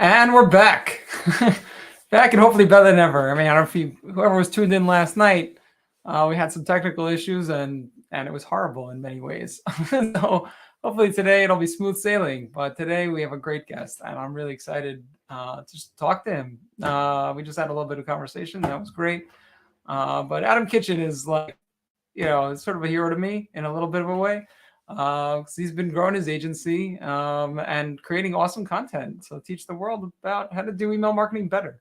And we're back. Back and hopefully better than ever. I mean, I don't know if whoever was tuned in last night, we had some technical issues and it was horrible in many ways. So hopefully today it'll be smooth sailing. But today we have a great guest and I'm really excited to just talk to him. We just had a little bit of conversation. That was great. But Adam Kitchen is like, sort of a hero to me in a little bit of a way. 'Cause he's been growing his agency and creating awesome content. So teach the world about how to do email marketing better,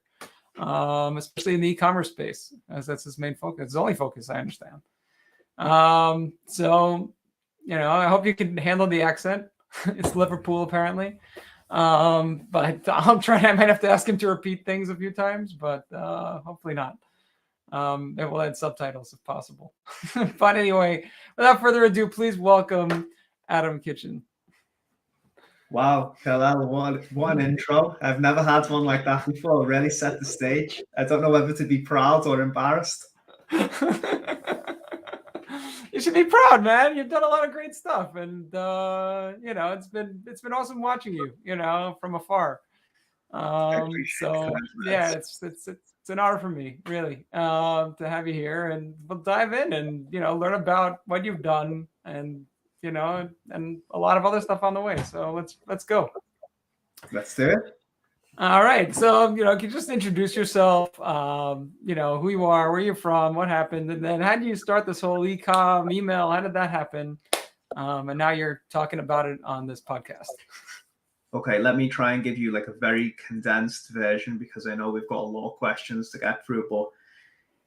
especially in the e-commerce space, as that's his main focus. His only focus, I understand. So, I hope you can handle the accent. It's Liverpool, apparently. But I'll try. I might have to ask him to repeat things a few times, but hopefully not. And we'll add subtitles if possible. But anyway, without further ado, please welcome Adam Kitchen. Wow, Kalal, what an intro. I've never had one like that before. Really set the stage. I don't know whether to be proud or embarrassed. You should be proud, man. You've done a lot of great stuff, and it's been awesome watching you, from afar. So yeah, it's an honor for me, really, to have you here, and we'll dive in and learn about what you've done, and and a lot of other stuff on the way. So let's go. Let's do it. All right. So can you just introduce yourself? Who you are, where you're from, what happened, and then how did you start this whole e-com email? How did that happen? And now you're talking about it on this podcast. Okay, let me try and give you like a very condensed version because I know we've got a lot of questions to get through. But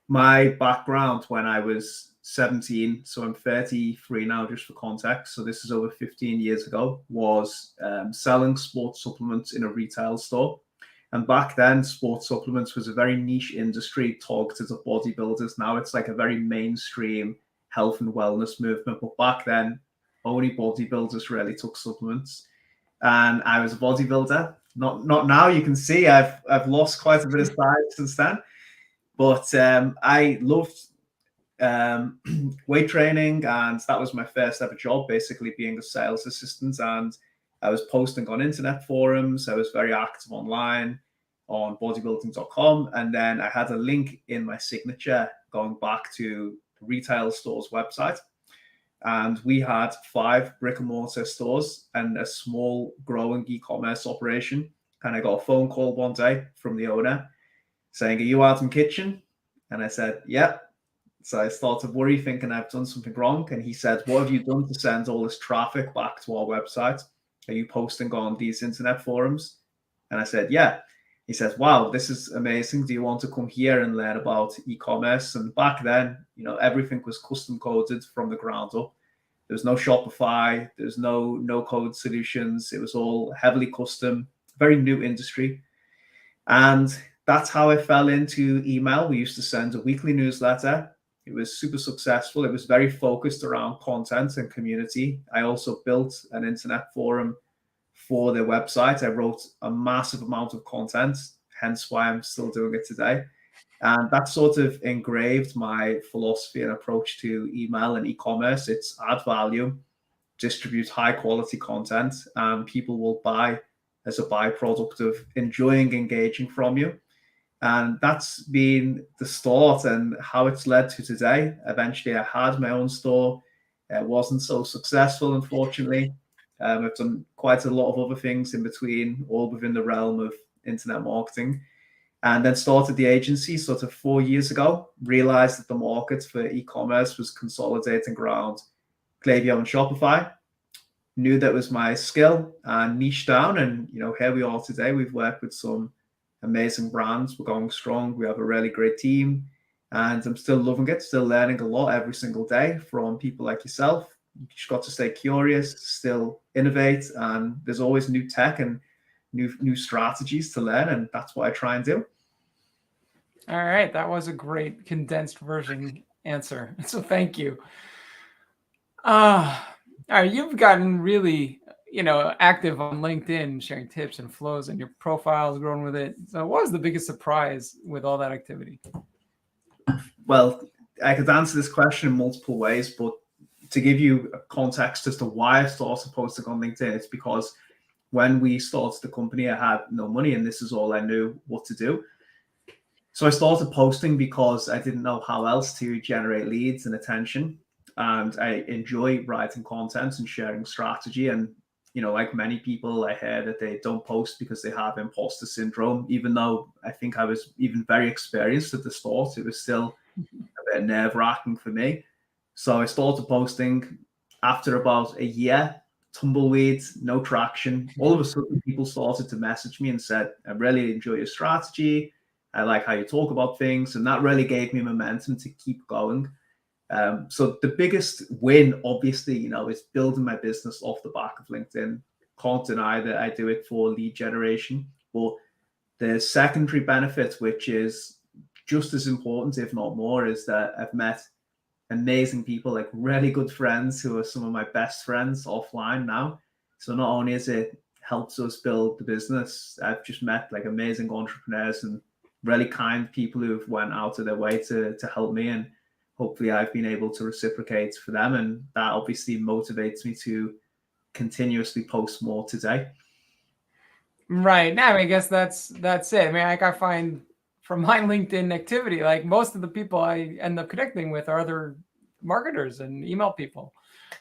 my background when I was 17, so I'm 33 now, just for context. So this is over 15 years ago, was selling sports supplements in a retail store. And back then, sports supplements was a very niche industry targeted at bodybuilders. Now it's like a very mainstream health and wellness movement. But back then, only bodybuilders really took supplements. And I was a bodybuilder. Not now. You can see I've lost quite a bit of size since then. But I loved weight training, and that was my first ever job, basically being a sales assistant. And I was posting on internet forums. I was very active online on bodybuilding.com. And then I had a link in my signature going back to the retail store's website. And we had 5 brick and mortar stores and a small growing e-commerce operation. And I got a phone call one day from the owner saying, "Are you Adam Kitchen?" And I said, "Yeah." So I started worry, thinking I've done something wrong. And he said, "What have you done to send all this traffic back to our website? Are you posting on these internet forums?" And I said, "Yeah." He says, "Wow, this is amazing. Do you want to come here and learn about e-commerce?" And back then, everything was custom coded from the ground up. There was no Shopify. There's no code solutions. It was all heavily custom, very new industry. And that's how I fell into email. We used to send a weekly newsletter. It was super successful. It was very focused around content and community. I also built an internet forum for their website. I wrote a massive amount of content, hence why I'm still doing it today. And that sort of engraved my philosophy and approach to email and e-commerce. It's add value, distribute high quality content, and people will buy as a byproduct of enjoying engaging from you. And that's been the start and how it's led to today. Eventually, I had my own store. It wasn't so successful, unfortunately. I've done quite a lot of other things in between, all within the realm of internet marketing. And then started the agency sort of 4 years ago, realized that the market for e-commerce was consolidating around Klaviyo and Shopify. Knew that was my skill and niche down. And, here we are today. We've worked with some amazing brands. We're going strong. We have a really great team. And I'm still loving it, still learning a lot every single day from people like yourself. You just got to stay curious, still innovate. And there's always new tech and new strategies to learn. And that's what I try and do. All right. That was a great condensed version answer. So thank you. All right. You've gotten really, active on LinkedIn, sharing tips and flows, and your profile's grown with it. So what was the biggest surprise with all that activity? Well, I could answer this question in multiple ways, but to give you a context as to why I started posting on LinkedIn, it's because when we started the company, I had no money and this is all I knew what to do. So I started posting because I didn't know how else to generate leads and attention. And I enjoy writing content and sharing strategy. And, like many people, I hear that they don't post because they have imposter syndrome. Even though I think I was even very experienced at the start, it was still a bit nerve-wracking for me. So I started posting. After about a year, tumbleweed, no traction. All of a sudden, people started to message me and said, I really enjoy your strategy. I like how you talk about things. And that really gave me momentum to keep going. So the biggest win, obviously, is building my business off the back of LinkedIn. Can't deny that I do it for lead generation. But the secondary benefit, which is just as important, if not more, is that I've met amazing people, like really good friends who are some of my best friends offline now. So not only has it helped us build the business, I've just met like amazing entrepreneurs and really kind people who've went out of their way to help me, and hopefully I've been able to reciprocate for them, and that obviously motivates me to continuously post more today. Right. Now, I guess that's it. I mean, like I find from my LinkedIn activity, like most of the people I end up connecting with are other marketers and email people.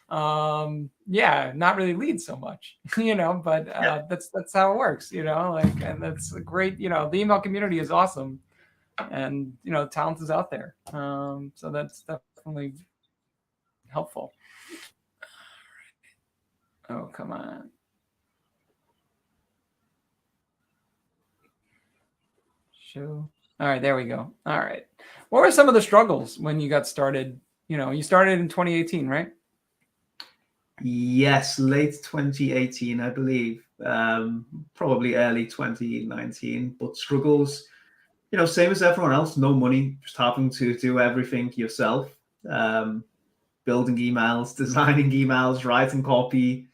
Yeah, not really leads so much, but that's how it works, like, and that's a great, the email community is awesome, and talent is out there. So that's definitely helpful. Oh, come on. Show. All right, there we go. All right. What were some of the struggles when you got started? You started in 2018, right? Yes, late 2018, I believe. Probably early 2019, but struggles, same as everyone else, no money, just having to do everything yourself. Building emails, designing emails, writing copy,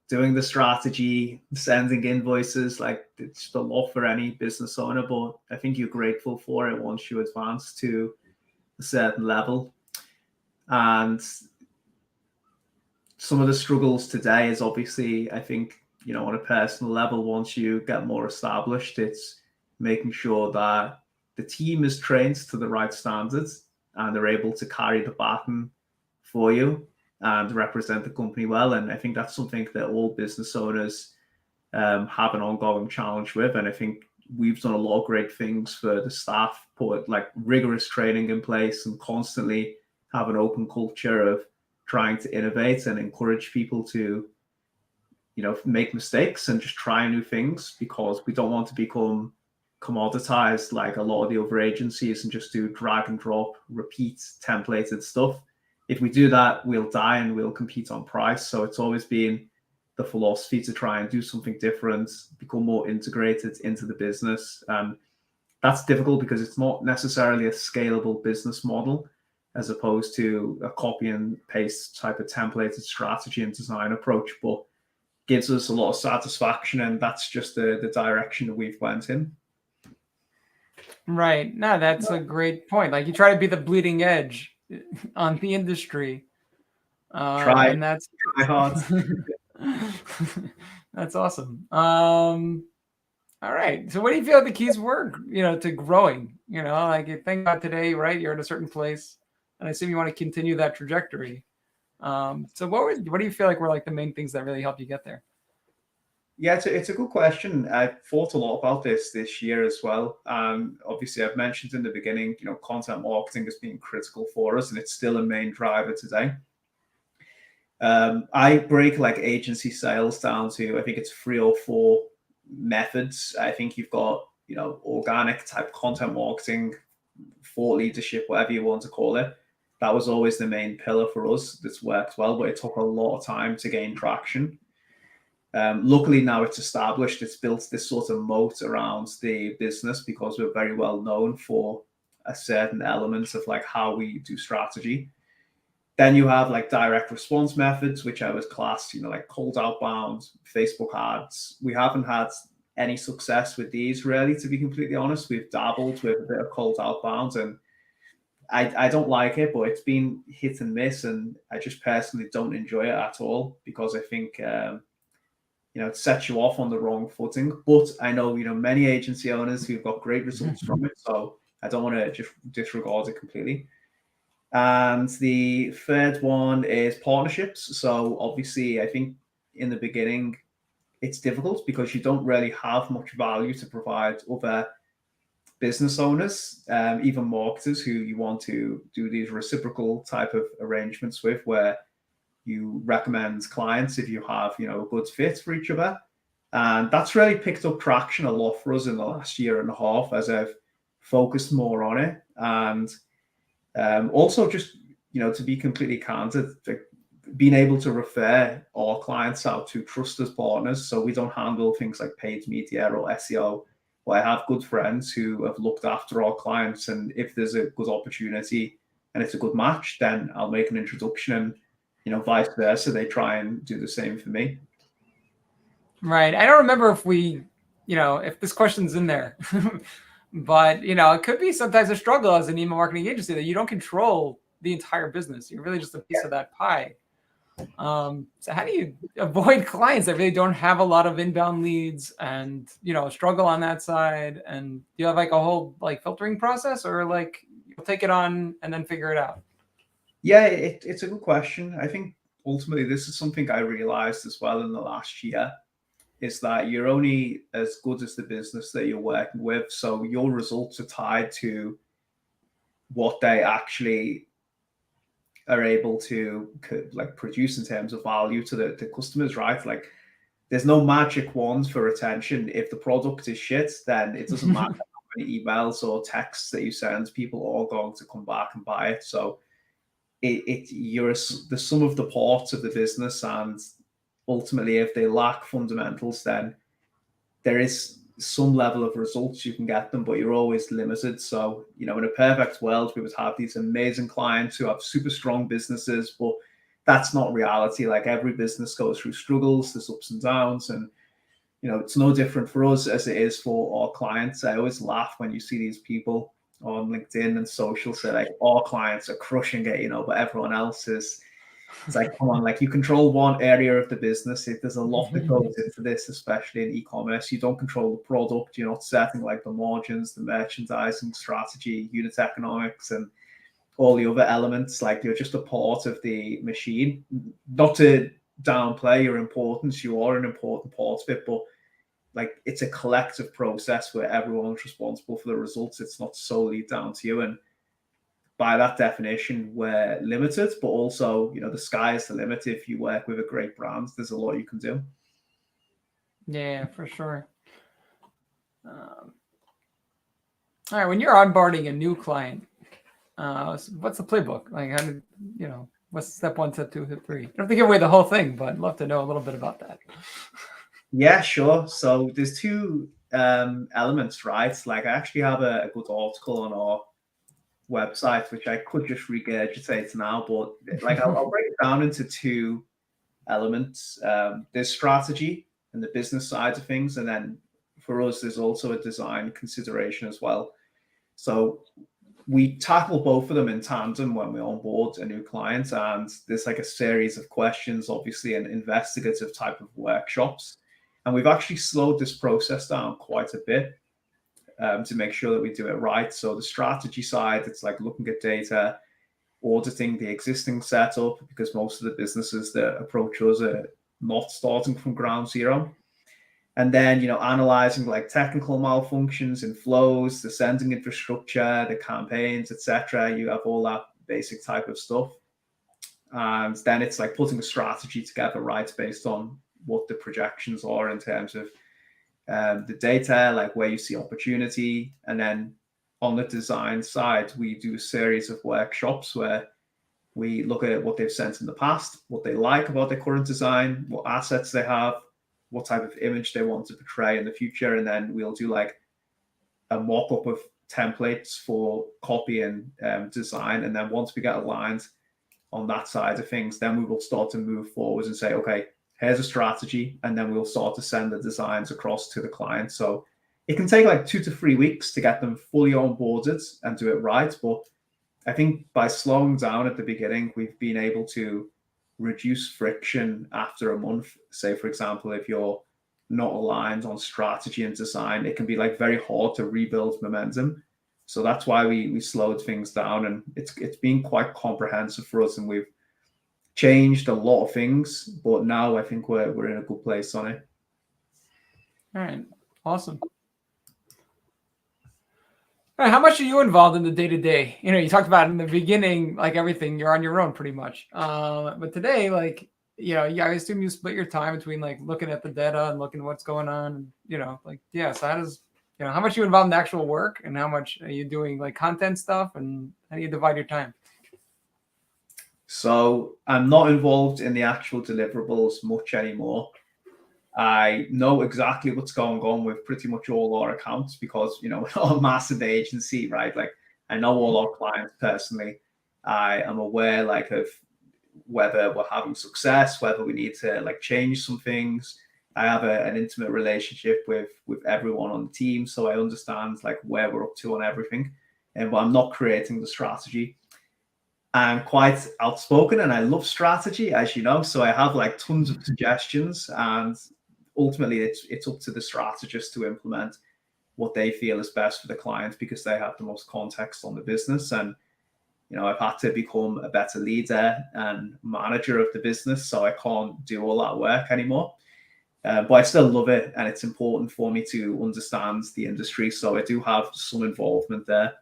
doing the strategy, sending invoices. Like, it's just a lot for any business owner, but I think you're grateful for it once you advance to a certain level. And some of the struggles today is obviously, I think, on a personal level, once you get more established, it's making sure that the team is trained to the right standards and they're able to carry the baton for you and represent the company well. And I think that's something that all business owners have an ongoing challenge with. And I think we've done a lot of great things for the staff, put like rigorous training in place and constantly have an open culture of trying to innovate and encourage people to, make mistakes and just try new things, because we don't want to become commoditized like a lot of the other agencies and just do drag and drop, repeat templated stuff. If we do that, we'll die and we'll compete on price. So it's always been the philosophy to try and do something different, become more integrated into the business. That's difficult because it's not necessarily a scalable business model, as opposed to a copy and paste type of templated strategy and design approach, but gives us a lot of satisfaction, and that's just the direction that we've went in. Right. No, that's a great point. Like, you try to be the bleeding edge on the industry. And that's try hard. That's awesome. All right. So what do you feel the keys were, to growing? Like, you think about today, right? You're at a certain place, and I assume you want to continue that trajectory. So what do you feel like were like the main things that really helped you get there? Yeah, it's a good question. I've thought a lot about this year as well. Obviously, I've mentioned in the beginning, content marketing has been critical for us, and it's still a main driver today. I break like agency sales down to, I think it's 3 or 4 methods. I think you've got, organic type content marketing, thought leadership, whatever you want to call it. That was always the main pillar for us. That's worked well, but it took a lot of time to gain traction. Luckily now it's established. It's built this sort of moat around the business because we're very well known for a certain element of like how we do strategy. Then you have like direct response methods, which I would class, like cold outbound, Facebook ads. We haven't had any success with these really, to be completely honest. We've dabbled with a bit of cold outbound, and I don't like it, but it's been hit and miss, and I just personally don't enjoy it at all, because I think it sets you off on the wrong footing. But I know, many agency owners who've got great results from it. So I don't want to just disregard it completely. And the third one is partnerships. So obviously, I think in the beginning, it's difficult because you don't really have much value to provide other business owners, even marketers who you want to do these reciprocal type of arrangements with, where you recommend clients if you have, a good fit for each other. And that's really picked up traction a lot for us in the last year and a half as I've focused more on it. And also just, to be completely candid, being able to refer our clients out to trusted partners. So we don't handle things like paid media or SEO. Well, I have good friends who have looked after our clients. And if there's a good opportunity and it's a good match, then I'll make an introduction and, vice versa. They try and do the same for me. Right. I don't remember if if this question's in there, but, it could be sometimes a struggle as an email marketing agency that you don't control the entire business. You're really just a piece of that pie. So how do you avoid clients that really don't have a lot of inbound leads and, struggle on that side? And do you have like a whole filtering process, or you'll take it on and then figure it out? Yeah, it's a good question. I think ultimately this is something I realized as well in the last year, is that you're only as good as the business that you're working with. So your results are tied to what they actually are able to produce in terms of value to the customers, right? Like there's no magic wand for retention. If the product is shit, then it doesn't matter how many emails or texts that you send, people are all going to come back and buy it. So you're the sum of the parts of the business, and ultimately if they lack fundamentals, then there is some level of results you can get them, but you're always limited. So, in a perfect world, we would have these amazing clients who have super strong businesses, but that's not reality. Like every business goes through struggles, there's ups and downs, and it's no different for us as it is for our clients. I always laugh when you see these people on LinkedIn and social say like our clients are crushing it, but everyone else is. It's like, come on, like you control one area of the business. There's a lot that goes into this, especially in e-commerce. You don't control the product. You're not setting like the margins, the merchandising strategy, unit economics, and all the other elements. Like you're just a part of the machine. Not to downplay your importance. You are an important part of it, but like it's a collective process where everyone's responsible for the results. It's not solely down to you. And by that definition, we're limited, but also, the sky is the limit. If you work with a great brand, there's a lot you can do. Yeah, for sure. All right, when you're onboarding a new client, what's the playbook? Like, how did, what's step 1, step 2, step 3? You don't have to give away the whole thing, but I'd love to know a little bit about that. Yeah, sure. So there's two elements, right? Like I actually have a good article on our website, which I could just regurgitate now, but like I'll break it down into two elements. There's strategy and the business side of things, and then for us, there's also a design consideration as well. So we tackle both of them in tandem when we onboard a new client, and there's like a series of questions, obviously, and investigative type of workshops. And we've actually slowed this process down quite a bit to make sure that we do it right. So the strategy side, it's like looking at data, auditing the existing setup, because most of the businesses that approach us are not starting from ground zero. And then, analyzing like technical malfunctions in flows, the sending infrastructure, the campaigns, etc. You have all that basic type of stuff. And then it's like putting a strategy together, right, based on what the projections are in terms of the data, like where you see opportunity. And then on the design side, we do a series of workshops where we look at what they've sent in the past, what they like about their current design, what assets they have, what type of image they want to portray in the future. And then we'll do like a mock-up of templates for copy and design. And then once we get aligned on that side of things, then we will start to move forward and say, okay, here's a strategy. And then we'll start to send the designs across to the client. So it can take like 2 to 3 weeks to get them fully onboarded and do it right. But I think by slowing down at the beginning, we've been able to reduce friction after a month. Say, for example, if you're not aligned on strategy and design, it can be like very hard to rebuild momentum. So that's why we slowed things down, and it's been quite comprehensive for us, and we've changed a lot of things. But now I think we're in a good place on it. All right, awesome. All right, how much are you involved in the day to day? You know, you talked about in the beginning, like everything, you're on your own pretty much. But today, like, you know, I assume you split your time between like looking at the data and looking at what's going on. And, you know, like, yeah. So how does, you know, how much are you involved in the actual work, and how much are you doing like content stuff, and how do you divide your time? So I'm not involved in the actual deliverables much anymore. I know exactly what's going on with pretty much all our accounts because, you know, we're not a massive agency, right? Like, I know all our clients personally. I am aware, like, of whether we're having success, whether we need to like change some things. I have an intimate relationship with everyone on the team, so I understand like where we're up to on everything. And but I'm not creating the strategy. I'm quite outspoken and I love strategy, as you know. So I have like tons of suggestions, and ultimately it's up to the strategist to implement what they feel is best for the client because they have the most context on the business. And you know, I've had to become a better leader and manager of the business, so I can't do all that work anymore. But I still love it, and it's important for me to understand the industry. So I do have some involvement there.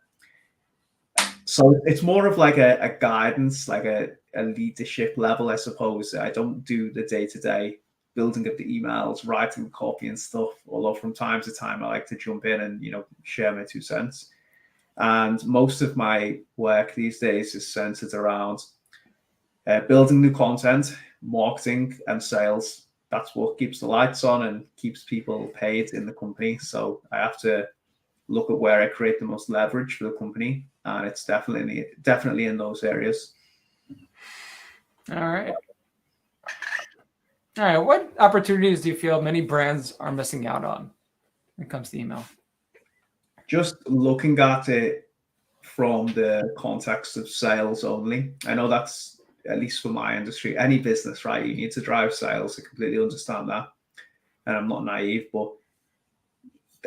So it's more of like a guidance, like a leadership level, I suppose. I don't do the day-to-day building of the emails, writing the copy and stuff. Although from time to time I like to jump in and, you know, share my 2 cents. And most of my work these days is centered around building new content, marketing, and sales. That's what keeps the lights on and keeps people paid in the company. So I have to look at where I create the most leverage for the company, and it's definitely in those areas. All right. All right. What opportunities do you feel many brands are missing out on when it comes to email? Just looking at it from the context of sales only. I know that's at least for my industry, any business, right? You need to drive sales. I completely understand that, and I'm not naive, but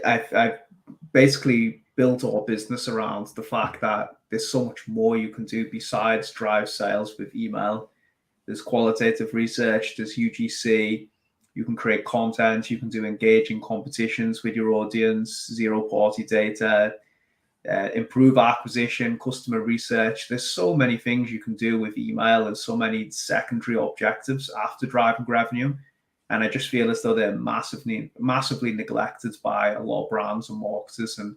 I've basically built our business around the fact that there's so much more you can do besides drive sales with email. There's qualitative research, there's UGC, you can create content, you can do engaging competitions with your audience, zero party data, improve acquisition, customer research. There's so many things you can do with email and so many secondary objectives after driving revenue. And I just feel as though they're massively neglected by a lot of brands and marketers. And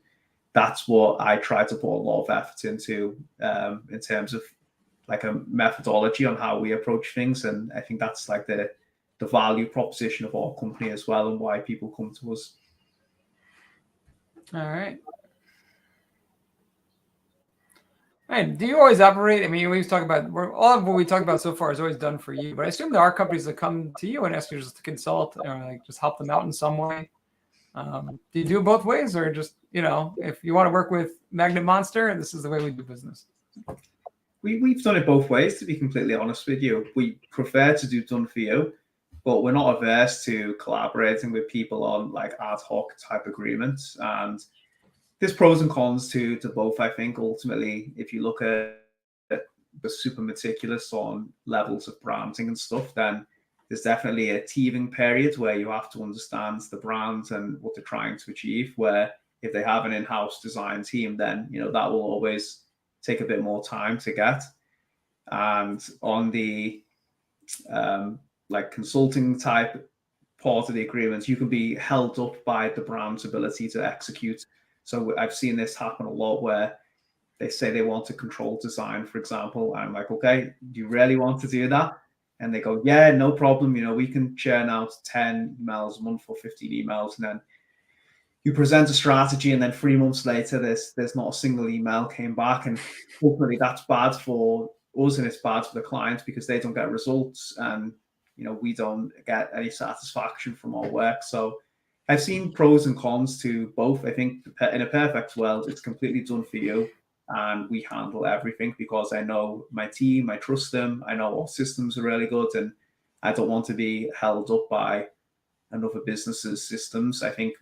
that's what I try to put a lot of effort into in terms of like a methodology on how we approach things. And I think that's like the value proposition of our company as well, and why people come to us. All right. And do you always operate? I mean, we always talk about all of what we talk about so far is always done for you, but I assume there are companies that come to you and ask you just to consult or like just help them out in some way. Do you do it both ways, or just, you know, if you want to work with Magnet Monster, this is the way we do business? We've done it both ways, to be completely honest with you. We prefer to do done for you, but we're not averse to collaborating with people on like ad hoc type agreements. And there's pros and cons to both. I think ultimately, if you look at the super meticulous on levels of branding and stuff, then there's definitely a teething period where you have to understand the brand and what they're trying to achieve. Where if they have an in-house design team, then you know that will always take a bit more time to get. And on the like consulting type part of the agreements, you can be held up by the brand's ability to execute. So I've seen this happen a lot where they say they want to control design, for example. I'm like, okay, do you really want to do that? And they go, yeah, no problem. You know, we can churn out 10 emails a month or 15 emails. And then you present a strategy, and then 3 months later, there's not a single email came back. And ultimately that's bad for us and it's bad for the client because they don't get results. And, you know, we don't get any satisfaction from our work. So I've seen pros and cons to both. I think in a perfect world, it's completely done for you. and we handle everything because I know my team, I trust them, I know our systems are really good, and I don't want to be held up by another business's systems. I think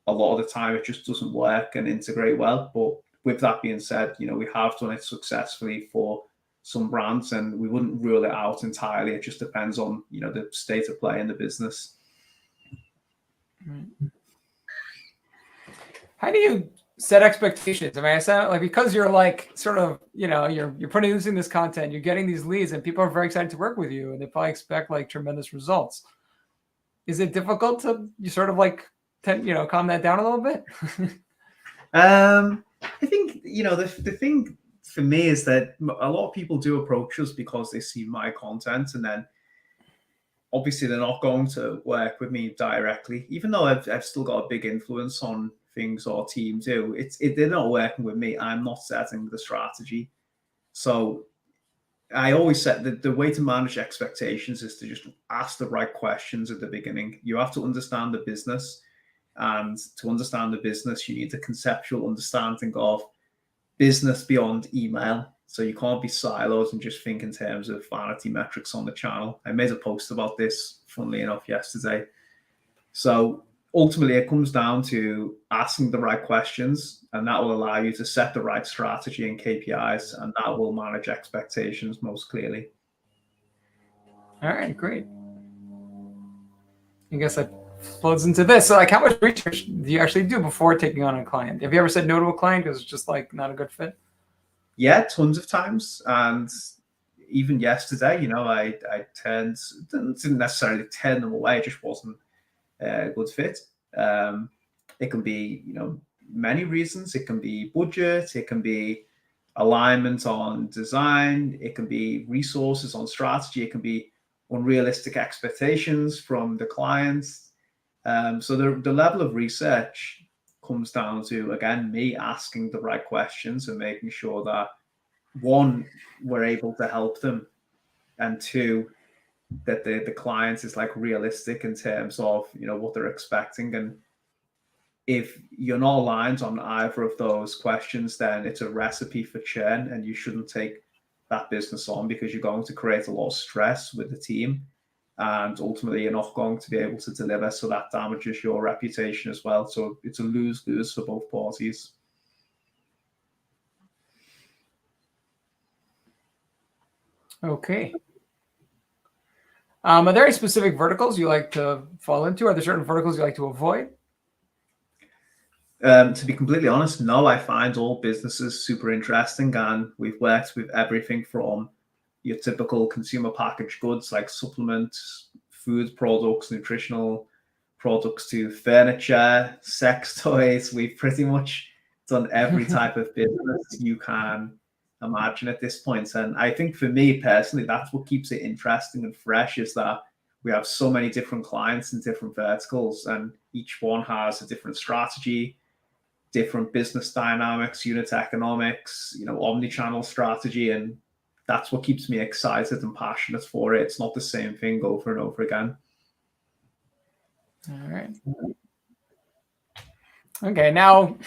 a lot of the time it just doesn't work and integrate well. But with that being said, we have done it successfully for some brands, and we wouldn't rule it out entirely. It just depends on the state of play in the business. How do you set expectations? I mean, I sound like, because you're like sort of, you're producing this content, you're getting these leads, and people are very excited to work with you, and they probably expect like tremendous results. Is it difficult to you sort of like calm that down a little bit? I think the thing for me is that a lot of people do approach us because they see my content, and then obviously they're not going to work with me directly, even though I've still got a big influence on things our team do. They're not working with me. I'm not setting the strategy. So I always said that the way to manage expectations is to just ask the right questions at the beginning. You have to understand the business. And to understand the business, you need a conceptual understanding of business beyond email. So you can't be siloed and just think in terms of vanity metrics on the channel. I made a post about this, funnily enough, yesterday. So ultimately, it comes down to asking the right questions, and that will allow you to set the right strategy and KPIs, and that will manage expectations most clearly. All right, great. I guess that flows into this. So, like, how much research do you actually do before taking on a client? Have you ever said no to a client because it's just like not a good fit? Yeah, tons of times. And even yesterday, I didn't necessarily turn them away. It just wasn't a good fit. It can be, many reasons. It can be budget. It can be alignment on design. It can be resources on strategy. It can be unrealistic expectations from the clients. So the level of research comes down to, again, me asking the right questions and making sure that, one, we're able to help them, and two, that the client is like realistic in terms of what they're expecting. And if you're not aligned on either of those questions, then it's a recipe for churn, and you shouldn't take that business on, because you're going to create a lot of stress with the team, and ultimately you're not going to be able to deliver. So that damages your reputation as well. So it's a lose-lose for both parties. Okay. Are there any specific verticals you like to fall into? Are there certain verticals you like to avoid? To be completely honest, no. I find all businesses super interesting, and we've worked with everything from your typical consumer packaged goods like supplements, food products, nutritional products, to furniture, sex toys. We've pretty much done every type of business you can imagine at this point. And I think for me personally, that's what keeps it interesting and fresh, is that we have so many different clients in different verticals, and each one has a different strategy, different business dynamics, unit economics, omni-channel strategy. And that's what keeps me excited and passionate for it. It's not the same thing over and over again. All right. Okay, now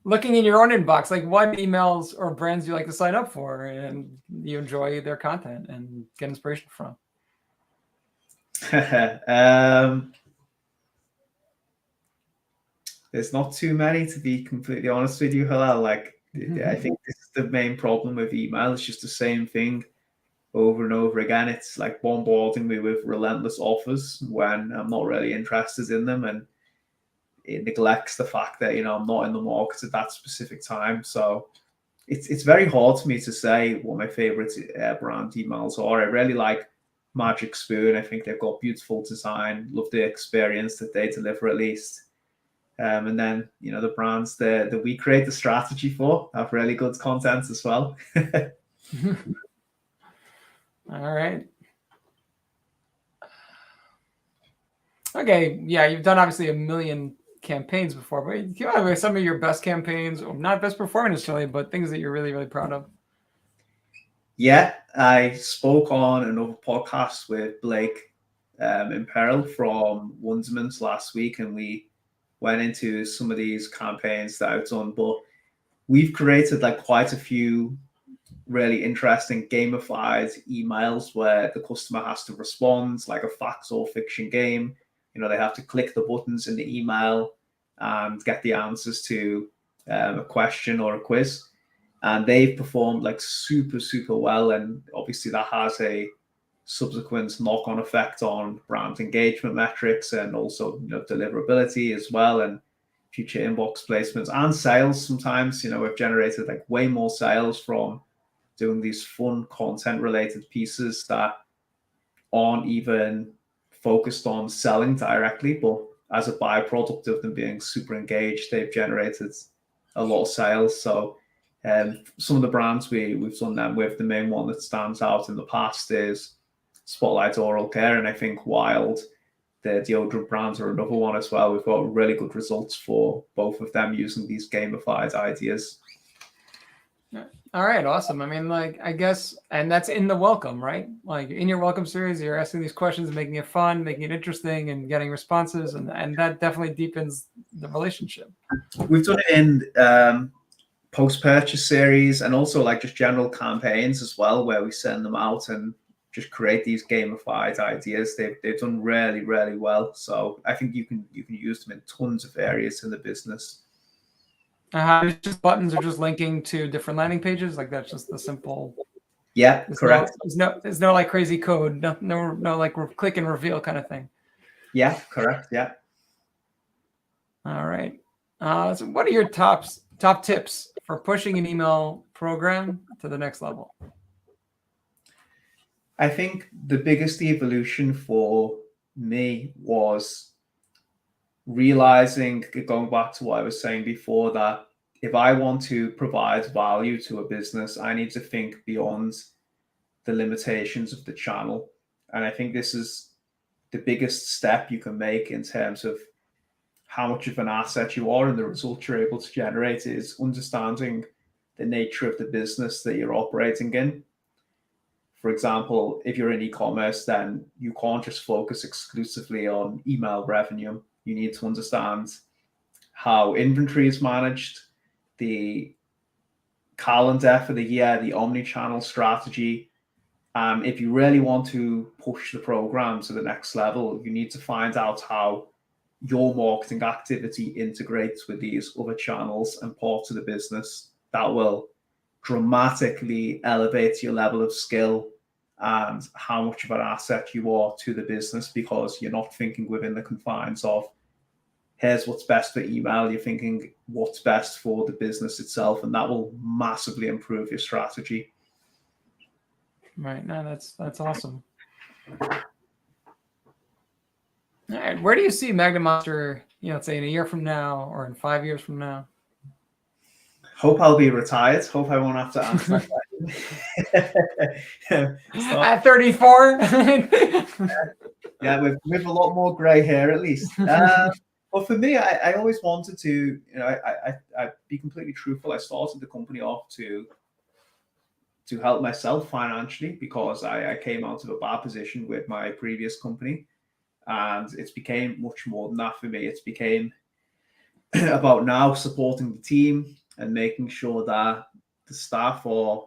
looking in your own inbox, like, what emails or brands do you like to sign up for and you enjoy their content and get inspiration from? There's not too many, to be completely honest with you, Hillel. I think this is the main problem with email. It's just the same thing over and over again. It's like bombarding me with relentless offers when I'm not really interested in them, and it neglects the fact that I'm not in the market at that specific time. So it's very hard for me to say what my favorite brand emails are. I really like Magic Spoon. I think they've got beautiful design. Love the experience that they deliver, at least. And then the brands that we create the strategy for have really good content as well. All right. Okay. Yeah, you've done obviously a million campaigns before, but you have some of your best campaigns, or not best performing necessarily, but things that you're really, really proud of. Yeah, I spoke on another podcast with Blake Imperil from Wonderments last week, and we went into some of these campaigns that I've done. But we've created like quite a few really interesting gamified emails where the customer has to respond like a facts or fiction game. They have to click the buttons in the email and get the answers to a question or a quiz. And they've performed like super, super well. And obviously that has a subsequent knock-on effect on brand engagement metrics and also deliverability as well, and future inbox placements and sales. Sometimes we've generated like way more sales from doing these fun content related pieces that aren't even focused on selling directly, but as a byproduct of them being super engaged, they've generated a lot of sales. So some of the brands we've done them with, the main one that stands out in the past is Spotlight Oral Care, and I think Wild, the deodorant brands, are another one as well. We've got really good results for both of them using these gamified ideas. All right, awesome. I mean, like, I guess, and that's in the welcome, right? Like in your welcome series, you're asking these questions, making it fun, making it interesting, and getting responses, and that definitely deepens the relationship. We've done it in post-purchase series and also like just general campaigns as well, where we send them out and just create these gamified ideas. They've done really, really well. So I think you can use them in tons of areas in the business. It's just buttons are just linking to different landing pages. Like that's just the simple. Yeah, correct. There's no like crazy code. No like click and reveal kind of thing. Yeah, correct. Yeah. All right. So what are your top tips for pushing an email program to the next level? I think the biggest evolution for me was realizing, going back to what I was saying before, that if I want to provide value to a business, I need to think beyond the limitations of the channel. And I think this is the biggest step you can make in terms of how much of an asset you are and the results you're able to generate, is understanding the nature of the business that you're operating in. For example, if you're in e-commerce, then you can't just focus exclusively on email revenue. You need to understand how inventory is managed, the calendar for the year, the omni-channel strategy. If you really want to push the program to the next level, you need to find out how your marketing activity integrates with these other channels and parts of the business. That will dramatically elevate your level of skill and how much of an asset you are to the business, because you're not thinking within the confines of here's what's best for email. You're thinking what's best for the business itself, and that will massively improve your strategy. Right. No, that's awesome. All right. Where do you see Magnum Monster, let's say in a year from now or in 5 years from now? Hope I'll be retired. Hope I won't have to answer that question. At 34? Yeah, with a lot more grey hair at least. But for me, I always wanted to, I be completely truthful. I started the company off to help myself financially, because I came out of a bad position with my previous company, and it's became much more than that for me. It's became about now supporting the team and making sure that the staff are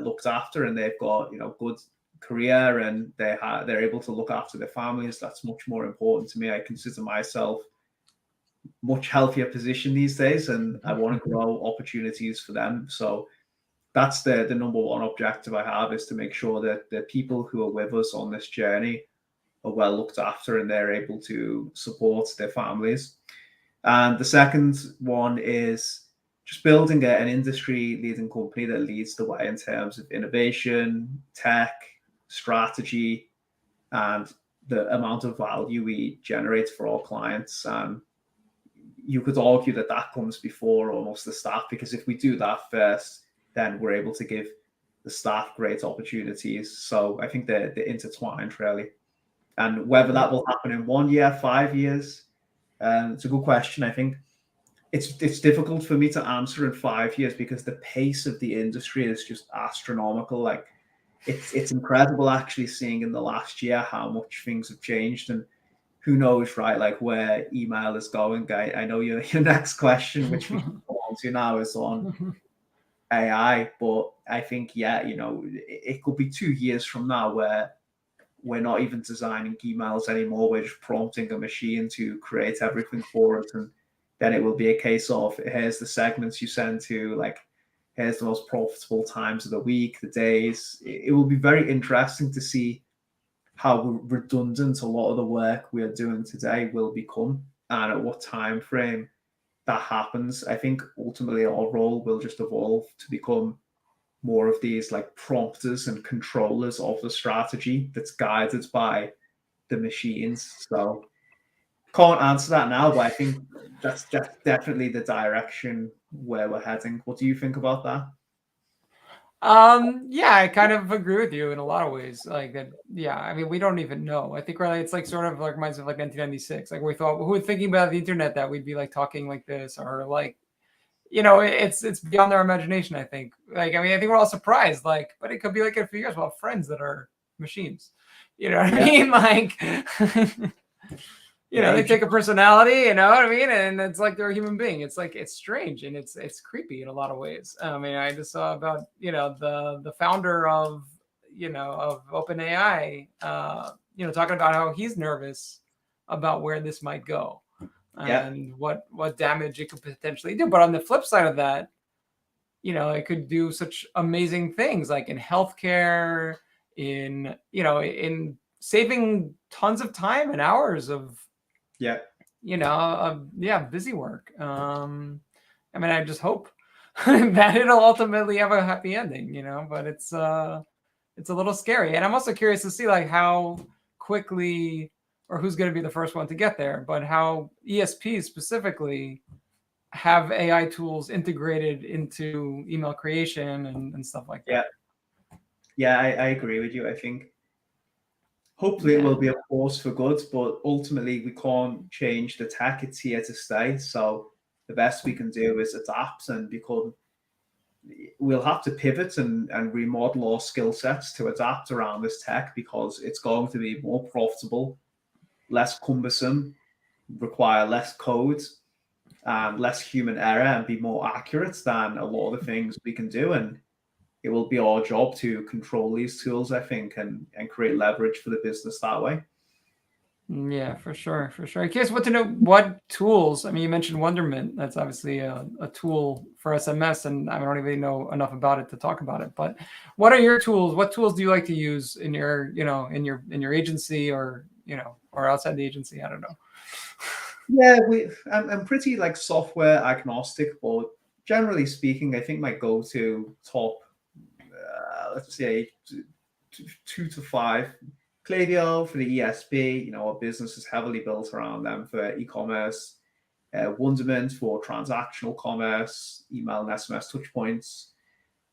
looked after and they've got good career and they're able to look after their families. That's much more important to me. I consider myself much healthier position these days, and I want to grow opportunities for them. So that's the number one objective I have, is to make sure that the people who are with us on this journey are well looked after and they're able to support their families. And the second one is just building an industry leading company that leads the way in terms of innovation, tech, strategy, and the amount of value we generate for our clients. You could argue that comes before almost the staff, because if we do that first, then we're able to give the staff great opportunities. So I think they're intertwined really. And whether that will happen in 1 year, 5 years, it's a good question. I think it's difficult for me to answer in 5 years, because the pace of the industry is just astronomical. Like it's incredible actually seeing in the last year how much things have changed, and who knows, right? Like where email is going. I know your next question, which we can go on on to now is on AI. But I think, yeah, it could be 2 years from now where we're not even designing emails anymore. We're just prompting a machine to create everything for us. And then it will be a case of, here's the segments you send to, like, here's the most profitable times of the week, the days. It will be very interesting to see how redundant a lot of the work we are doing today will become, and at what time frame that happens. I think ultimately our role will just evolve to become more of these like prompters and controllers of the strategy that's guided by the machines. So can't answer that now, but I think that's definitely the direction where we're heading. What do you think about that? Yeah, I kind of agree with you in a lot of ways. Like that, yeah. I mean, we don't even know. I think really it's like sort of like reminds me of like 1996. Like we thought, who were thinking about the internet that we'd be like talking like this, or like, it's beyond our imagination. I think. Like, I mean, I think we're all surprised. Like, but it could be like in a few years we'll have friends that are machines. You know what I mean? Like, they take a personality, you know what I mean? And it's like they're a human being. It's like, it's strange and it's creepy in a lot of ways. I mean, I just saw about, the founder of OpenAI, talking about how he's nervous about where this might go and what damage it could potentially do. But on the flip side of that, it could do such amazing things like in healthcare, in saving tons of time and hours of busy work. I mean, I just hope that it'll ultimately have a happy ending, but it's a little scary. And I'm also curious to see like how quickly or who's going to be the first one to get there, but how ESPs specifically have AI tools integrated into email creation and stuff like that. Yeah, I agree with you. I think hopefully it will be a force for good, but ultimately we can't change the tech. It's here to stay. So the best we can do is adapt and we'll have to pivot and remodel our skill sets to adapt around this tech, because it's going to be more profitable, less cumbersome, require less code and less human error, and be more accurate than a lot of the things we can do. And it will be our job to control these tools, I think, and create leverage for the business that way. Yeah, for sure. I'm curious what to know what tools. I mean, you mentioned Wonderment. That's obviously a tool for SMS, and I don't even know enough about it to talk about it. But what are your tools? What tools do you like to use in your, in your agency, or or outside the agency? I don't know. Yeah, I'm pretty like software agnostic, but generally speaking, I think my go-to top, let's say 2 to 5. Klaviyo for the ESP, our business is heavily built around them for e-commerce. Wonderment for transactional commerce, email and SMS touchpoints.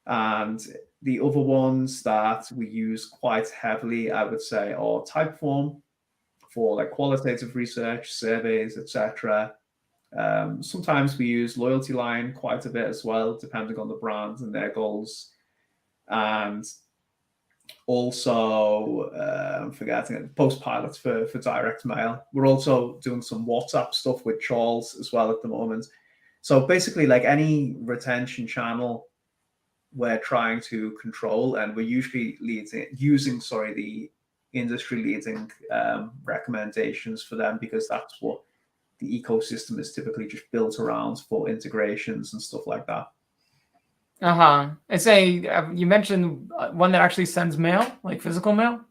And the other ones that we use quite heavily, I would say, are Typeform for like qualitative research, surveys, etc. Sometimes we use Loyalty Line quite a bit as well, depending on the brand and their goals. And also, I'm forgetting it, Postpilot for direct mail. We're also doing some WhatsApp stuff with Charles as well at the moment. So basically, like any retention channel, we're trying to control, and we're usually using the industry leading recommendations for them, because that's what the ecosystem is typically just built around for integrations and stuff like that. I say you mentioned one that actually sends mail, like physical mail.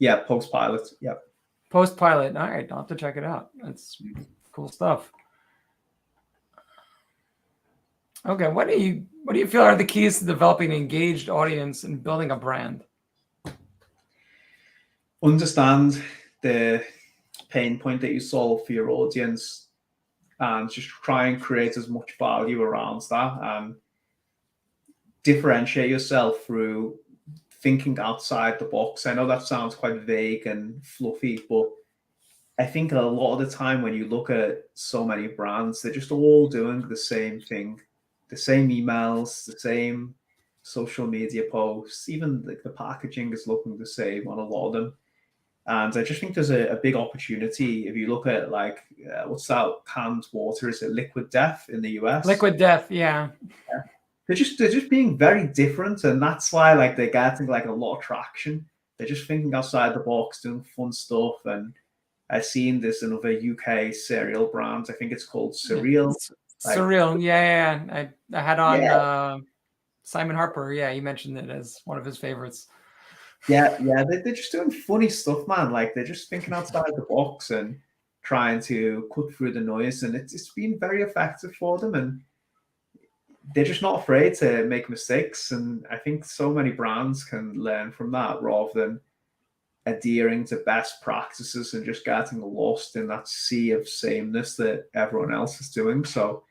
Yeah, Postpilot. Yeah, Postpilot. All right, I'll have to check it out. That's cool stuff. Okay, what do you feel are the keys to developing an engaged audience and building a brand? Understand the pain point that you solve for your audience, and just try and create as much value around that, and differentiate yourself through thinking outside the box. I know that sounds quite vague and fluffy, but I think a lot of the time when you look at so many brands, they're just all doing the same thing, the same emails, the same social media posts, even like the packaging is looking the same on a lot of them. And I just think there's a big opportunity. If you look at like, what's that canned water? Is it Liquid Death in the US? Liquid Death, yeah. They're just being very different, and that's why like they're getting like a lot of traction. They're just thinking outside the box, doing fun stuff. And I've seen this another UK cereal brand. I think it's called Surreal. Like, Surreal, yeah. I had on yeah, Simon Harper. Yeah, he mentioned it as one of his favorites. yeah. They're just doing funny stuff, man. Like they're just thinking outside the box and trying to cut through the noise, and it's been very effective for them. And they're just not afraid to make mistakes. And I think so many brands can learn from that rather than adhering to best practices and just getting lost in that sea of sameness that everyone else is doing. So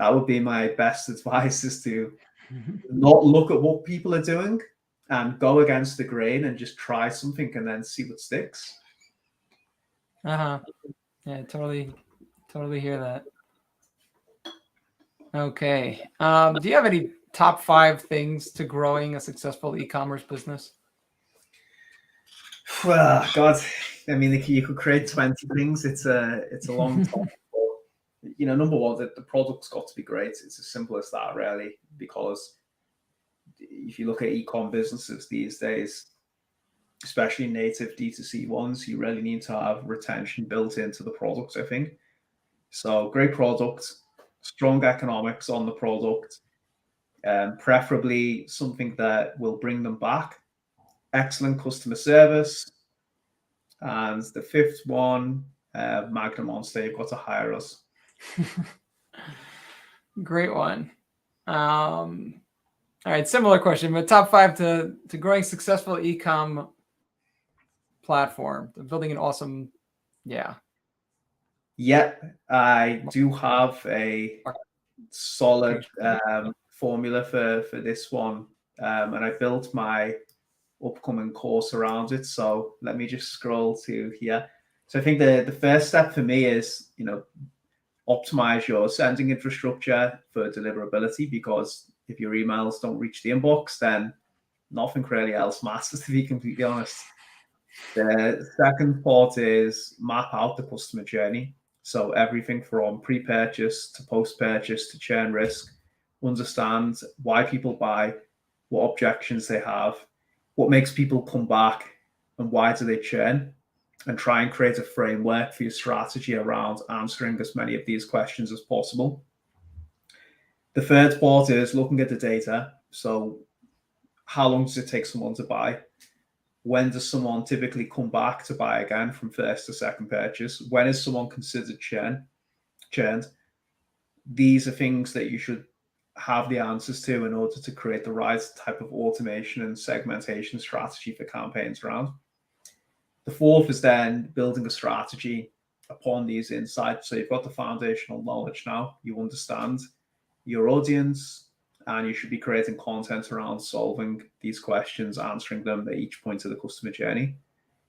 that would be my best advice, is to not look at what people are doing and go against the grain and just try something and then see what sticks. Yeah, totally hear that. Okay. Do you have any top 5 things to growing a successful e-commerce business? Well, God, I mean, you could create 20 things. It's a long time. Number one, the product's got to be great. It's as simple as that, really, because if you look at e-com businesses these days, especially native D2C ones, you really need to have retention built into the product, I think. So great product, strong economics on the product, preferably something that will bring them back, excellent customer service. And the fifth one, Magnum Monster, you've got to hire us. Great one. All right, similar question, but top 5 to growing successful e-com platform, building an awesome, yeah. Yeah, I do have a solid formula for this one, and I built my upcoming course around it. So let me just scroll to here. So I think the first step for me is, optimize your sending infrastructure for deliverability, because if your emails don't reach the inbox, then nothing really else matters, to be completely honest. The second part is map out the customer journey. So everything from pre-purchase to post-purchase to churn risk, understand why people buy, what objections they have, what makes people come back, and why do they churn, and try and create a framework for your strategy around answering as many of these questions as possible. The third part is looking at the data. So how long does it take someone to buy? When does someone typically come back to buy again from first to second purchase? When is someone considered churned? These are things that you should have the answers to in order to create the right type of automation and segmentation strategy for campaigns around. The fourth is then building a strategy upon these insights. So you've got the foundational knowledge now. You understand your audience, and you should be creating content around solving these questions, answering them at each point of the customer journey.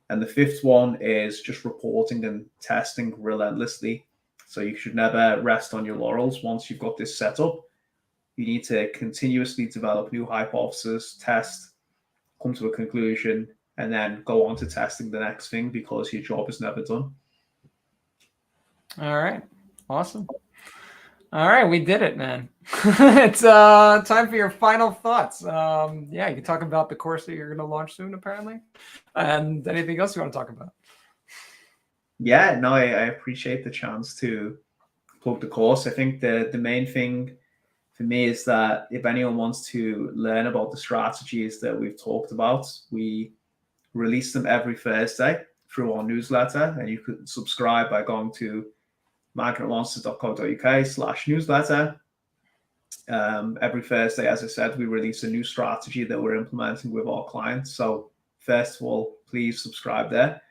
And the fifth one is just reporting and testing relentlessly. So you should never rest on your laurels. Once you've got this set up, you need to continuously develop new hypotheses, test, come to a conclusion, and then go on to testing the next thing, because your job is never done. All right. Awesome. All right, we did it, man. It's time for your final thoughts. Yeah, you can talk about the course that you're going to launch soon, apparently, and anything else you want to talk about. Yeah, no, I appreciate the chance to plug the course. I think the main thing for me is that if anyone wants to learn about the strategies that we've talked about, we release them every Thursday through our newsletter, and you can subscribe by going to magnetmonsters.co.uk/newsletter. Every Thursday, as I said, we release a new strategy that we're implementing with our clients. So first of all, please subscribe there.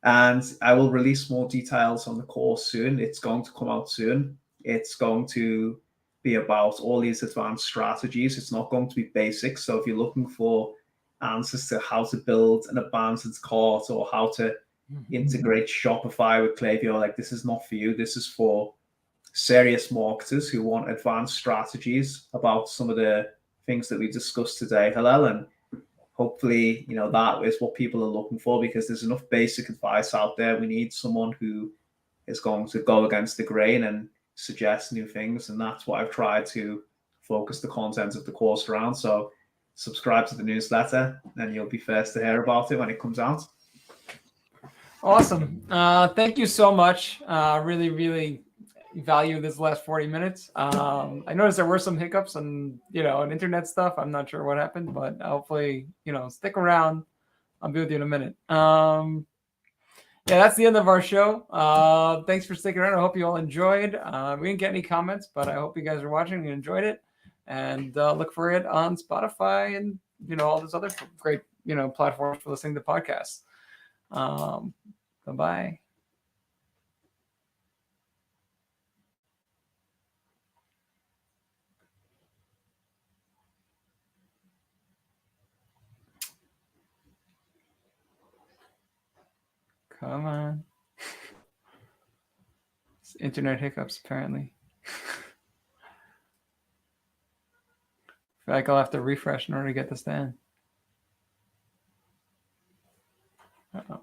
And I will release more details on the course soon. It's going to come out soon. It's going to be about all these advanced strategies. It's not going to be basics. So if you're looking for answers to how to build an abandoned cart or how to integrate Shopify with Klaviyo, like, this is not for you. This is for serious marketers who want advanced strategies about some of the things that we discussed today, Hillel. And hopefully, that is what people are looking for, because there's enough basic advice out there. We need someone who is going to go against the grain and suggest new things. And that's what I've tried to focus the content of the course around. So subscribe to the newsletter and you'll be first to hear about it when it comes out. Awesome. Thank you so much. Really, really value this last 40 minutes. I noticed there were some hiccups and, and internet stuff. I'm not sure what happened, but hopefully, stick around. I'll be with you in a minute. Yeah, that's the end of our show. Thanks for sticking around. I hope you all enjoyed. We didn't get any comments, but I hope you guys are watching and enjoyed it. And look for it on Spotify and, all those other great, platforms for listening to podcasts. Bye-bye. Come on. It's internet hiccups, apparently. I feel like I'll have to refresh in order to get this to end. Uh-oh.